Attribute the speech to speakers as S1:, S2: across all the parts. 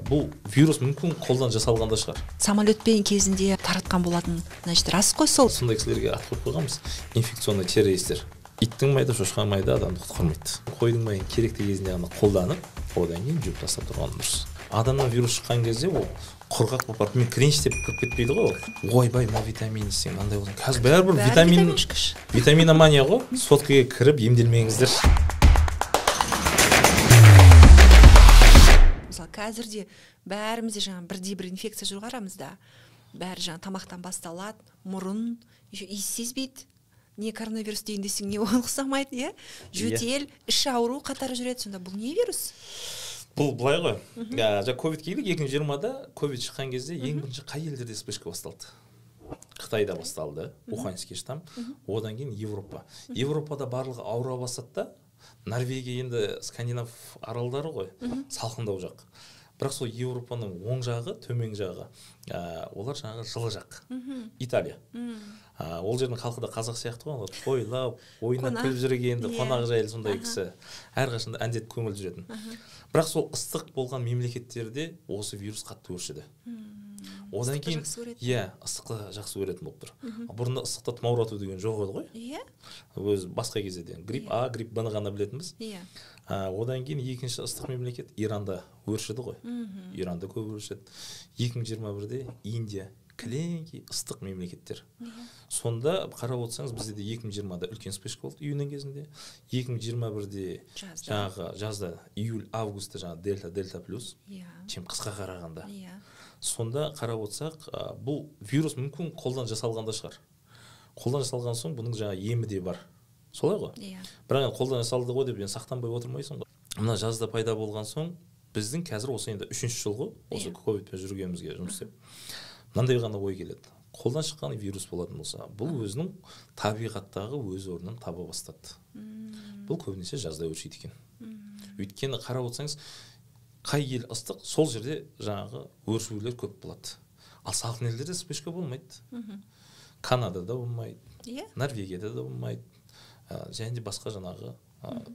S1: бұл вирус мүмкін қолдан жасалған да шығар.
S2: Самолетпен кезінде таратқан болатын, значит, рас қой сол.
S1: Сондай кісілерге ат қойып қойғанбыз. Инфекционный террористер. Иттің майда, шошқан майда адамды құтқармайды. Қойдың майын керекті кезінде ғана қолданып, одан кейін жуып тастап тұрған дұрыс. Адамнан вирус шыққан кезде ол құрғақ болып барып, мен кренч деп кіріп кетпейді ғой. Ойбай, мына витамин сен мынандай болсын. Қазір бәрібір витаминомания ғой. Соткаға кіріп емделмеңіздер.
S2: Мысалы, қазірде бәрімізде жаңа бірдей-бір инфекция жүр арамызда. Бәрі жаңа тамақтан басталады, мұрын, иіс сезбейді. Не коронавирус деген десең не ұқсамайды, иә? Жөтел, іші ауру қатары жүреді. Сонда бұл не вирус?
S1: Бұл былай ғой. Жаңа ковид келдік, 2020-да ковид шыққан кезде ең бірінші қай елдерде вспышка басталды? Қытайда басталды, Уханьский штамм, одан кейін Европа. Европада барлығы ауыра бастады да, Норвегия енді скандинав аралдары ғой, салқындау жақ. Бірақ сол Европаның оң жағы, төмен жағы, олар жаңағы жылы жақ. Италия. Ол жердің халқы да қазақ сияқты ғой, тойлап, ойнап күліп жүргенді, қонақ жайлы сондай кісі. Әрқашанда әндетіп көңіл жүретін. Бірақ сол ыстық болған мемлекеттерде осы вирус қатты өршіді. Одан кейін, ыстықты жақсы көретін болып тұр. Бұрында ыстықта тұмаурату деген жоқ еді ғой. Өз басқа кезде грипп А, грипп Б-ны ғана білетінбіз. Одан кейін екінші ыстық мемлекет Иранда өршіді ғой. Иранда көп өршіді. 2021-де Индия, кілеңкей ыстық мемлекеттер. Сонда қарап отырсаңыз, бізде де 2020-да үлкен вспышка болды июньнің кезінде. 2021-де жаңағы жазда июль, августта жаңағы дельта плюс, чем қысқа қарағанда. Сонда қарап отырсақ, бұл вирус мүмкін қолдан жасалған да шығар. Қолдан жасалған соң бұның жаңа емі де бар. Солай ғой? Бірақ қолдан жасалды ғой деп сақтанбай отырмайсың ғой. Мына жазда пайда болған соң, біздің қазір осы енді 3-ші жыл ғой, осы ковидпен жүргенімізге жұмыс істеп. Мынандай ғана ой келеді. Қолдан шыққан вирус болатын болса, бұл өзінің табиғаттағы өз орнын таба бастады. Бұл көбінесе жазда өршиді екен. Өйткені қарап отырсаңыз, қай ел ыстық, сол жерде жаңағы өршулер көп болады. Ал салқын елдерде вспышка болмайды. Канадада болмайды, Норвегияда да болмайды, және де басқа жаңағы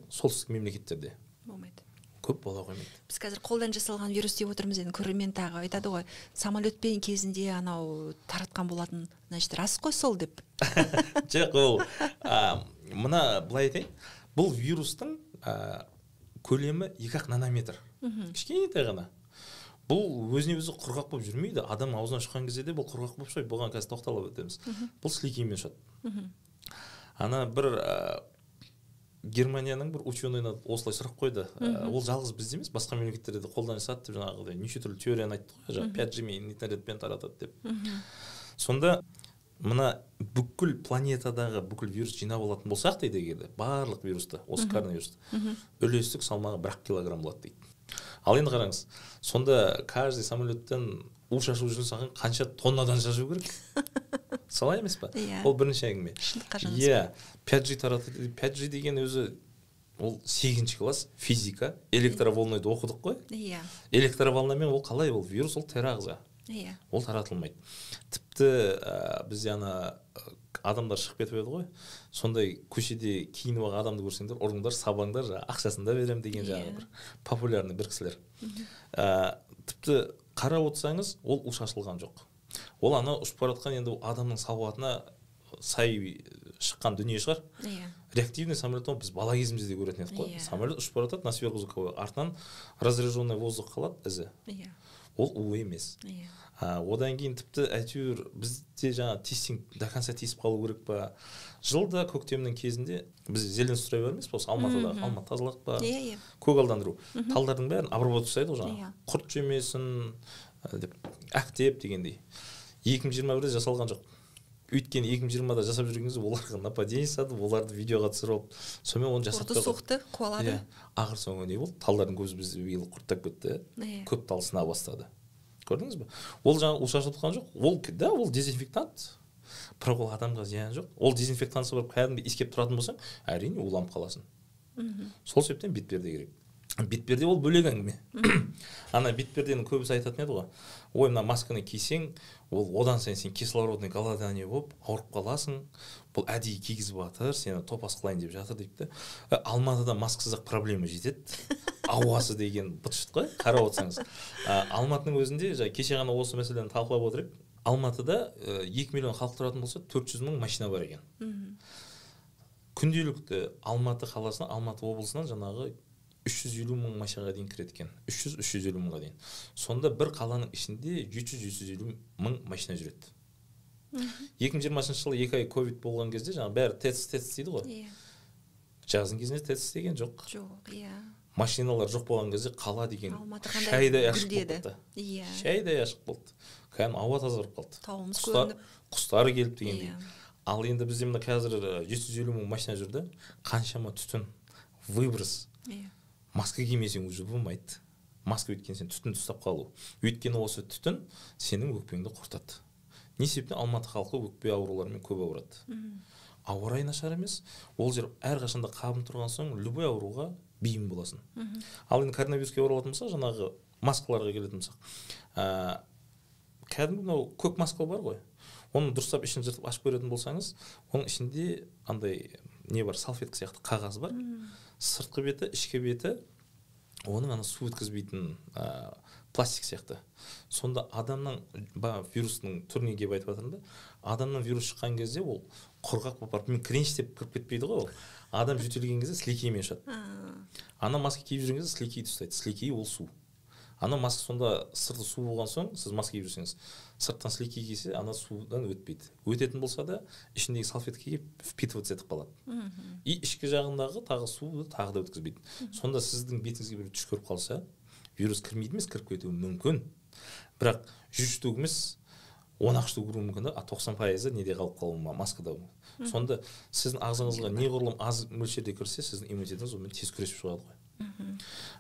S1: солтүстік мемлекеттерде
S2: болмайды.
S1: Көп бола қоймайды.
S2: Біз қазір қолдан жасалған вирус деп отырмыз, енді көрермен тағы айтады ғой, самолетпен кезінде анау таратқан болатын, значит, рас қой сол деп.
S1: Жоқ, ол мына былай айтайын, бұл вирустың көлемі 2 нанометр. Кішкентай ғана. Бұл өзіне өзі құрғақ болып жүрмейді. Адам аузынан шыққан кезде де бұл құрғақ болып шығады. Бұған қазір тоқталып өтеміз. Бұл сілекеймен шығады. Ана бір Германияның бір ученыйына осылай сұрақ қойды. Ол жалғыз бізде емес, басқа мемлекеттерде де қолдан жасады деп жаңағыдай неше түрлі теорияны айтты ғой, жаңағы 5G-мен интернетпен таратады деп. Сонда мына бүкіл планетадағы бүкіл вирус жинап алатын болсақ дейді егерде, барлық вирусты, осы коронавирусты, үлестік салмағы 1 килограмм болады дейді. Ал енді қараңыз, сонда каждый самолеттен у шашу үшін саған қанша тоннадан шашу керек? Солай емес па? Ол бірінші әңгіме. 5G таратады. 5G деген өзі ол 8-ші класс физика, электроволнойды оқыдық қой. Электроволнамен ол қалай? Ол вирус, ол тірі ағза. Ол таратылмайды. Тіпті бізде адамдар шығып кетіп еді ғой. Сондай көшеде киініп алған адамды көрсеңдер, ұрыңдар, сабаңдар, ақшасында берем деген жаңағы бір популярный бір кісілер. Тіпті қарап отырсаңыз, ол у шашылған жоқ. Ол ұшып баратқан енді адамның сауатына сай шыққан дүние шығар. Реактивный самолеттен біз бала кезімізде көретін едік қой. Самолет ұшып баратады, на сверхзвуковой, артынан разряженный воздух қалады, ізі. Ол у емес. Одан кейін тіпті әйтеуір бізде жаңа тестинг до конца тесіп қалу керек па. Жылда көктемнің кезінде біз зеленстрой бар емес па, осы Алматыдағы Алматы тазалық па, көгалдандыру. Талдардың бәрін обработка жасайды ғой жаңа. Құрт жемесін деп, әктеп дегендей. 2021-де жасалған жоқ. Өйткені 2020-да жасап жүргеніңізде оларға нападение жасады, оларды видеоға түсіріп, сонымен оны жасап
S2: тұрды. Ұрды соқты, қуалады.
S1: Ақыр соңы не болды? Талдардың көзі бізде биыл құрттап кетті. Көп тал сына бастады. Көрдіңіз бе? Ол жаңа у шашылып қалған жоқ. Ол дезинфектант. Бірақ ол адамға зияны жоқ. Ол дезинфектансы барып кәдімгі иіскеп тұратын болсаң, әрине уланып қаласың. Сол себептен бетперде керек. бетперде ол бөлек әңгіме. Ана бетперденің көбісі айтатын еді ғой, ой мына масканы кисең ол одан сайын сен кислородный голодание болып ауырып қаласың, бұл әдейі кигізіп жатыр, сені топас қылайын деп жатыр дейді да. Алматыда маскасыз проблема жетеді, ауасы деген быт-шыт қой, қарап отырсаңыз. Алматының өзінде кеше ғана осы мәселені талқылап отыр едік. Алматыда 2 миллион халық тұратын болса 400 мың машина бар екен. Күнделікті Алматы қаласынан, Алматы облысынан жаңағы 350 мың машинаға дейін кіреді екен. 300-350 мыңға дейін. Сонда бір қаланың ішінде 700-750 мың машина жүреді. 2020 жылы 2 ай ковид болған кезде жаңағы бәрі тест дейді ғой. Жаздың кезінде тест деген жоқ. Машиналар жоқ болған кезде қала деген шайдай ашық болды. Шайдай ашық болды. Кәдімгі ауа тазарып қалды.
S2: Тауымыз көрініп.
S1: Құстары келіп дегендей. Ал енді бізде мына қазір 750 мың машина жүрді. Қаншама түтін, выброс. Маска кимесең уже болмайды. Маска өткен сен түтін ұстап қалу. Өйткені осы түтін сенің өкпеңді құртады. Не себептен Алматы халқы өкпе ауруларымен көп ауырады. Ауа райы нашар емес. Ол жер әрқашанда қабын тұрған соң любой ауруға бейім боласың. Ал енді коронавируске оралатын болсақ, жаңағы маскаларға келетін болсақ, кәдімгі мынау көк маска бар ғой. Оны дұрыстап ішін жыртып ашып көретін болсаңыз, оның ішінде андай не бар, салфетка сияқты қағаз бар. Сыртқы беті, ішкі беті, оның ана су өткізбейтін пластик сияқты. Сонда адамның вирусының түріне келіп айтып жатырмын да, адамнан вирус шыққан кезде ол құрғақ болып барып, кіренш деп кіріп кетпейді ғой ол. Адам жөтелген кезде сілекеймен ұшады. Ана маска киіп жүрген кезде сілекейді ұстайды. Сілекей ол су. Ана маска сонда сырты су болған соң, сіз маска киіп жүрсеңіз, сырттан сілекей кисе, ана судан өтпейді. Өтетін болса да, ішіндегі салфеткаға впитываться етіп қалады. И ішкі жағындағы тағы суды тағы да өткізбейді. Сонда сіздің бетіңізге бір түш көріп қалса, вирус кірмейді емес, кіріп кетуі мүмкін. Бірақ 100 штук емес, 10 штук кіруі мүмкін, 90% неде қалып қалуы маскада. Сонда сіздің ағзаңызға неғұрлым аз мөлшерде кірсе, сіздің иммунитетіңіз онымен тез күресіп шығады ғой.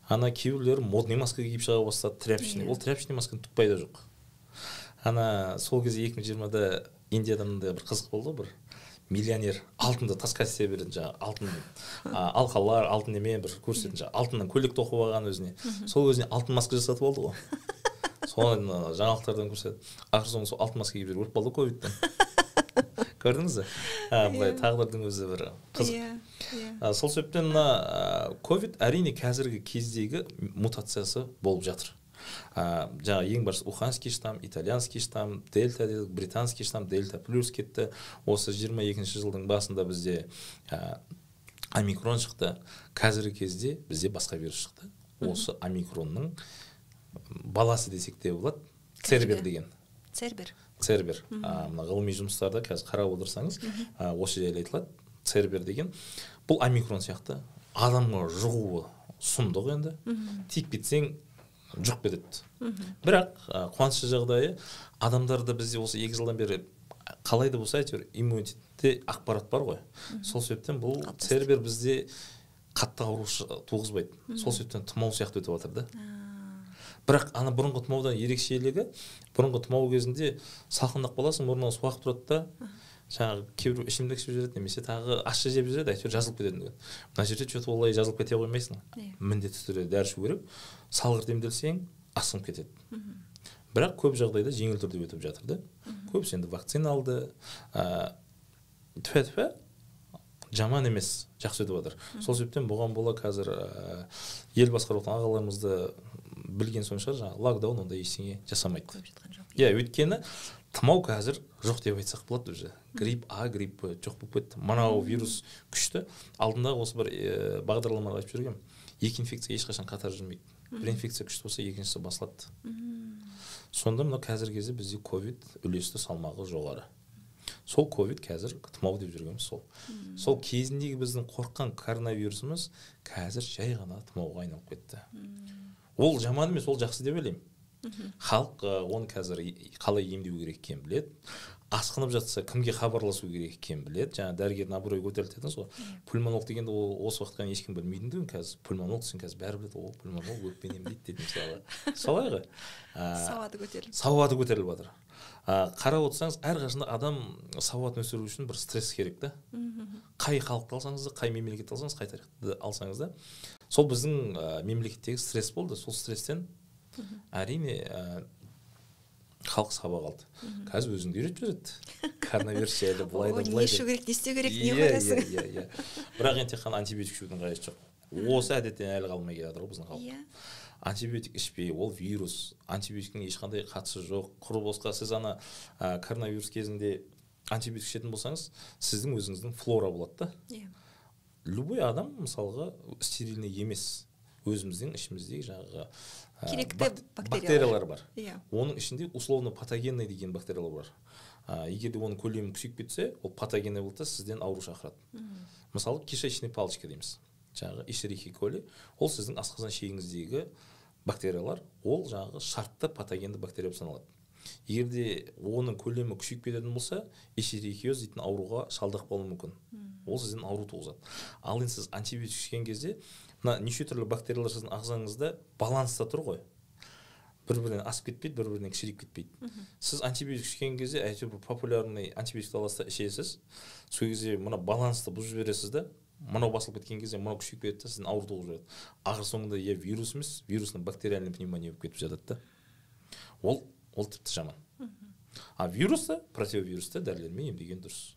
S1: Ана кейбіреулер модный маска киіп шыға бастады, тряпочный. Ол тряпочный масканың түк пайда жоқ. Ана сол кезде 2020-да Индияда бір қызық болды, бір миллионер алтынды тасқа істей беретін, жаңағы алтын алқалар, алтын неме бір көрсететін, жаңағы алтыннан көйлек тоқып алған өзіне. Сол өзіне алтын маска жасатып алды ғой. Соны жаңалықтардан көрсетеді. Ақыр соңында сол алтын маска киіп жүріп өліп қалды ковидтен. Көрдіңіз бе? Былай тағдырдың өзі бір қызық. Сол себептен ковид әрине қазіргі кездегі мутациясы болып жатыр. Жаңа ең барысы уханский штамм, итальянский штамм, дельта дедік, британский штамм, дельта плюс кетті. Осы 22-ші жылдың басында бізде омикрон шықты. Қазіргі кезде бізде басқа вирус шықты. Осы омикронның баласы десек те болады. Цербер деген. Цербер. Мына ғылыми жұмыстарда қазір қарап отырсаңыз, осы жайлы айтылады. Цербер деген. Бұл омикрон сияқты адамға жұғуы сұмдық енді. Тиіп кетсең жұқ кетеді. Бірақ қуанышты жағдайы, адамдарда бізде осы 2 жылдан бері қалай да болса әйтеуір иммунитетте ақпарат бар ғой. Сол себептен бұл цербер бізде қатты ауру туғызбайды. Сол себептен тұмау сияқты өтіп жатыр да. Бірақ ана бұрынғы тұмаудан ерекшелігі, бұрынғы тұмау кезінде салқындап қаласың, мұрныңа су ағып тұрады да, жаңағы кейбір ішімдік ішіп жүреді, немесе тағы ащы жеп жүреді, әйтеуір жазылып кетеді. Мына жерде что-то олай жазылып кете қоймайсың. Міндетті түрде дәрі ішу керек. Салғырт емделсең, асқынып кетеді. Бірақ көп жағдайда жеңіл түрде өтіп жатыр да. Көбісі енді вакцина алды. Тфә-тфә жаман емес, жақсы өтіп жатыр. Сол себептен бұған бола қазір ел басқарып отырған ағаларымызды білген соң шығар, жаңағы локдаун ондай ештеңе жасамайды. Өйткені тұмау қазір жоқ деп айтсақ болады уже. Грипп А, грипп Б жоқ болып кетті. Мынау вирус күшті. Алдындағы осы бір бағдарламада айтып жүргем. Екі инфекция ешқашан қатар жүрмейді. Бір инфекция күшті болса, екіншісі басылады. Сонда мына қазіргі кезде бізде ковид үлесті салмағы жоғары. Сол ковид қазір тұмау деп жүргеніміз сол. Сол кезіндегі біздің қорққан коронавирусымыз қазір жай ғана тұмауға айналып кетті. Ол жаман емес, ол жақсы деп ойлаймын. Халық оны қазір қалай емдеу керек екенін біледі. Асқынып жатса кімге хабарласу керек екенін біледі. Жаңа дәрігердің абыройы көтерілді дедіңіз ғой. Пульмонолог дегенде осы уақытқа ешкім білмейтін де, қазір пульмонолог сен қазір бәрі біледі, ол пульмонолог өкпені емдейді деді мысалы. Солай ғой. Сауаты көтеріліп жатыр. Қарап отырсаңыз, әрқашанда адам сауатын өсіру үшін бір стресс керек та. Қай халықты алсаңыз да, қай мемлекетті алсаңыз, қай тарихты алсаңыз да, сол біздің мемлекеттегі стресс болды. Сол стресстен әрине халық сабақ алды. Қазір өзіңді үйретіп жүреді. Коронавирус жайлы былай да былай.
S2: Не ішу керек, не істеу керек, не қоясың.
S1: Иә. Бірақ енді тек қана антибиотик ішудің қажеті жоқ. Осы әдеттен әлі қалмай келе жатыр ғой біздің халық. Антибиотик ішпей, ол вирус, антибиотиктің ешқандай қатысы жоқ. Құр босқа сіз ана коронавирус кезінде антибиотик ішетін болсаңыз, сіздің өзіңіздің флора болады да. Любой адам мысалға стерильный емес. Өзіміздің ішіміздегі жаңағы
S2: керекті
S1: бактериялар бар. Оның ішінде условно патогенный деген бактериялар бар. Егер де оның көлемі күшейіп кетсе, ол патогенный болды, сізден ауру шақырады. Мысалы, кишечный палочка дейміз. Жаңағы эшерихия коли, ол сіздің асқазан шегіңіздегі бактериялар, ол жаңағы шартты патогенді бактерия саналады. Егер де оның көлемі күшейіп кететін болса, эшерихиоз дейтін ауруға шалдық болуы мүмкін. Ол сізден ауру туғызады. Ал енді сіз антибиотик ішкен кезде, мына неше түрлі бактериялар сіздің ағзаңызда баланста тұр ғой. Бір-бірінен асып кетпейді, бір-бірінен кішірейіп кетпейді. Сіз антибиотик ішкен кезде, әйтеуір популярный антибиотик аласыз, ішесіз. Сол кезде мына балансты бұзып жібересіз да, мынау басылып кеткен кезде мынау күшейіп кетеді, сіздің ауру туғызып жібереді. Ақыр соңында я вирус емес, вирусный бактериальный пневмония болып кетіп жатады да. Ол тіпті жаман. А вирусты, противовирусты дәрілермен емдеген дұрыс.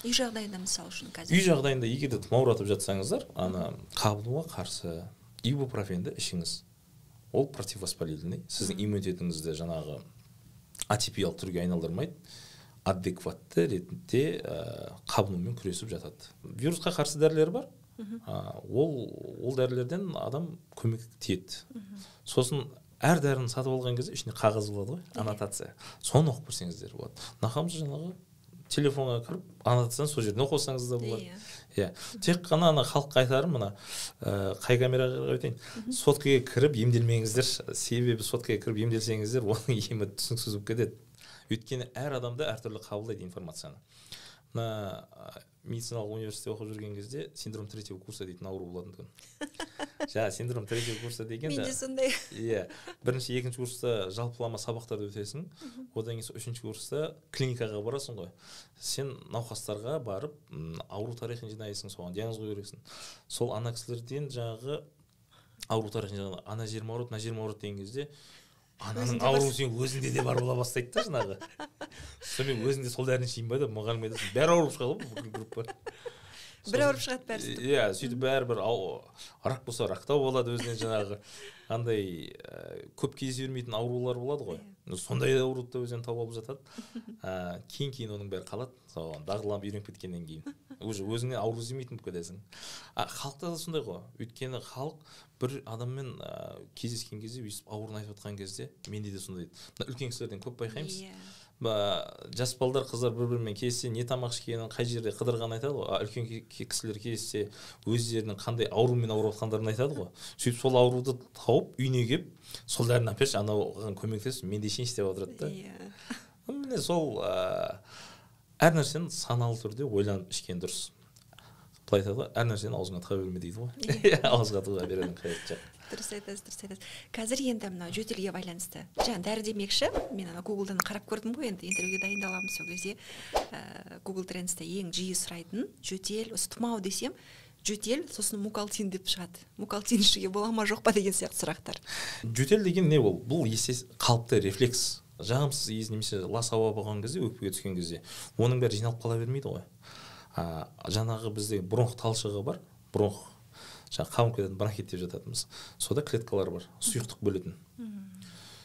S2: Үй жағдайында мысал үшін қазір.
S1: Үй жағдайында егер де тұмауратып жатсаңыздар, ана қабынуға қарсы ибупрофенді ішіңіз. Ол противовоспалительный, сіздің иммунитетіңізді жаңағы атипиялық түрге айналдырмайды, адекватты ретінде қабынумен күресіп жатады. Вирусқа қарсы дәрілер бар. Ол дәрілерден адам көмек тиеді. Сосын әр дәріні сатып алған кезде ішінде қағаз болады ғой, аннотация. Соны оқып көрсеңіздер болады. Нақамыз жаңағы телефонға кіріп, аннотацияны сол жерден оқысаңыз да болады. Тек қана халыққа айтарым, мына қай камераға өтейін. Соткаға кіріп емделмеңіздер, себебі соткаға кіріп емделсеңіздер, оның емі түсініксіз болып кетеді. Өйткені әр адамда әртүрлі қабылдайды информацияны. Мына медициналық университетте оқып жүрген кезде синдром третьего курса дейтін ауру болатын тұғын. Синдром третьего курса деген
S2: менде сондай.
S1: Бірінші, екінші курста жалпылама сабақтарды өтесің, одан кейін үшінші курста клиникаға барасың ғой. Сен науқастарға барып, ауру тарихын жинайсың, соған диагноз қою керексің. Сол ана кісілерден жаңағы ауру тарихын жинаған, ана жерім ауырады, мына жерім ауырады деген кезде ананың ауруы сен өзінде де бар бола бастайды да жаңағы. Сонымен өзіңде сол дәріні ішейін ба деп мұғалім айтады, бәрі ауырып шығады ғой бүкіл группа.
S2: Бір ауырып шығады бәрі.
S1: Сөйтіп бәрібір рак болса рактау болады, өзінен жаңағы андай көп кездесе бермейтін аурулар болады ғой. Сондай ауруды да өзінен тауып алып жатады. Кейін оның бәрі қалады, соған дағдыланып үйреніп кеткеннен кейін. Уже өзіңнен ауру іздемейтін болып кетесің. Халықта да сондай ғой. Өйткені халық бір адаммен кездескен кезде, өйстіп ауырын айтып отқан кезде, менде де сондай. Үлкен кісілерден көп байқаймыз. Жас балдар, қыздар бір-бірімен кездессе, не тамақ ішкенін, қай жерде қыдырғанын айтады ғой. Үлкен кісілер кездессе, өздерінің қандай аурумен ауырып жатқандарын айтады ғой. Сөйтіп сол ауруды тауып, үйіне келіп, сол дәріні әперші, анаған көмектесіп, мен де ішейінші деп отырады да. Міне сол әр нәрсені саналы түрде ойланып ішкен дұрыс. Былай айтады ғой, әр нәрсені аузыңа тыға берме дейді ғой. Ауызға тыға берудің қажеті жоқ.
S2: Дұрыс айтасыз. Қазір енді мына жөтелге байланысты. Жаңа дәрі демекші, мен ана Google-дан қарап көрдім ғой, енді интервьюге дайындаламын, сол кезде Google Trends'те ең жиі сұрайтын жөтел, осы тұмау десем, жөтел, сосын мукалтин деп шығады. Мукалтин ішуге бола ма жоқ па деген сияқты сұрақтар.
S1: Жөтел деген не ол? Бұл қалыпты рефлекс. Жағымсыз иіс немесе лас ауа болған кезде, өкпеге түскен кезде, оның бәрі жиналып қала бермейді ғой. Жаңағы бізде бронх талшығы бар, бронх қабынып кететін бронхит деп жататынбыз. Сода клеткалар бар, сұйықтық бөлетін.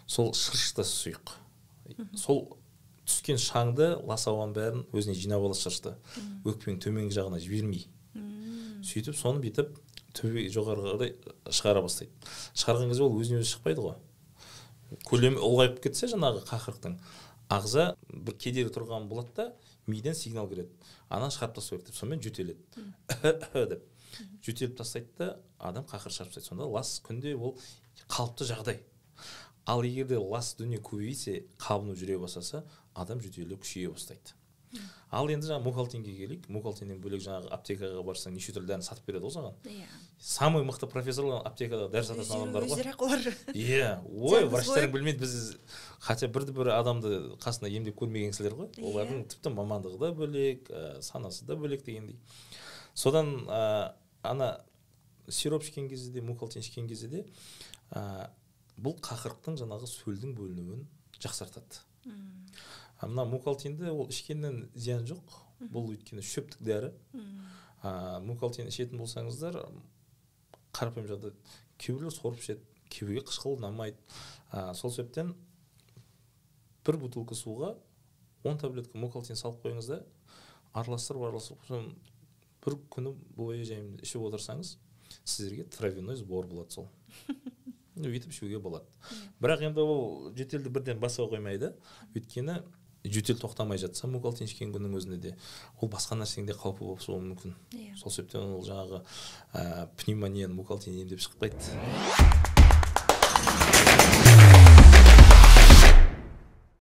S1: Сол шырышты сұйық. Сол түскен шаңды, лас ауаның бәрін өзіне жинап алады шырышты. Өкпенің төменгі жағына жібермей. Сөйтіп соны бүйтіп төбе жоғарыға шығара бастайды. Шығарған кезде ол өзіне өзі шықпайды ғой. Көлемі ұлғайып кетсе жаңағы қақырықтың, ағза бір кедергі тұрған болады да, миден сигнал кіреді. Ананы шығарып тастау керек деп, сонымен жөтеледі. деп. Жөтеліп тастайды да, адам қақыр шығарып тастайды. Сонда лас күнде ол қалыпты жағдай. Ал егер де лас дүние көбейсе, қабыну жүре бастаса, адам жөтелі күшейе бастайды. Ал енді жаңа мукалтинге келейік. Мукалтиннен бөлек жаңағы аптекаға барсаң, неше түрлі дәріні сатып береді ол саған. Самый мықты профессорлар аптекада дәрі сататын адамдар ғой.
S2: Өздері ақылар.
S1: Ой, врачтарың білмейді, біз хотя бір адамды қасында емдеп көрмеген кісілер ғой. Олардың тіпті мамандығы да бөлек, санасы да бөлек дегендей. Содан ана сироп ішкен кезде де мукалтин ішкен кезде де бұл қақырықтың жаңағы сөлдің бөлінуін жақсартады. Мына мукалтинді ол ішкеннен зиян жоқ, бұл өйткені шөптік дәрі. Мукалтин ішетін болсаңыздар, қарапайым жағдайда кейбіреулер сорып ішеді, кейбіреуге қышқыл ұнамайды. Сол себептен бір бутылка суға 10 таблетка мукалтин салып қойыңыз да, араластырып, бір күні бойы жайымен ішіп отырсаңыз, сіздерге травяной сбор болады сол. Өйтіп ішуге болады. Бірақ енді ол жөтелді бірден баса қоймайды, өйткені жөтел тоқтамай жатса, мукалтин ішкен күннің өзінде де ол басқа нәрсеңде қаупі болып соғуы мүмкін. Сол себептен ол жаңағы пневмонияны мукалтин емдеп шықпайды.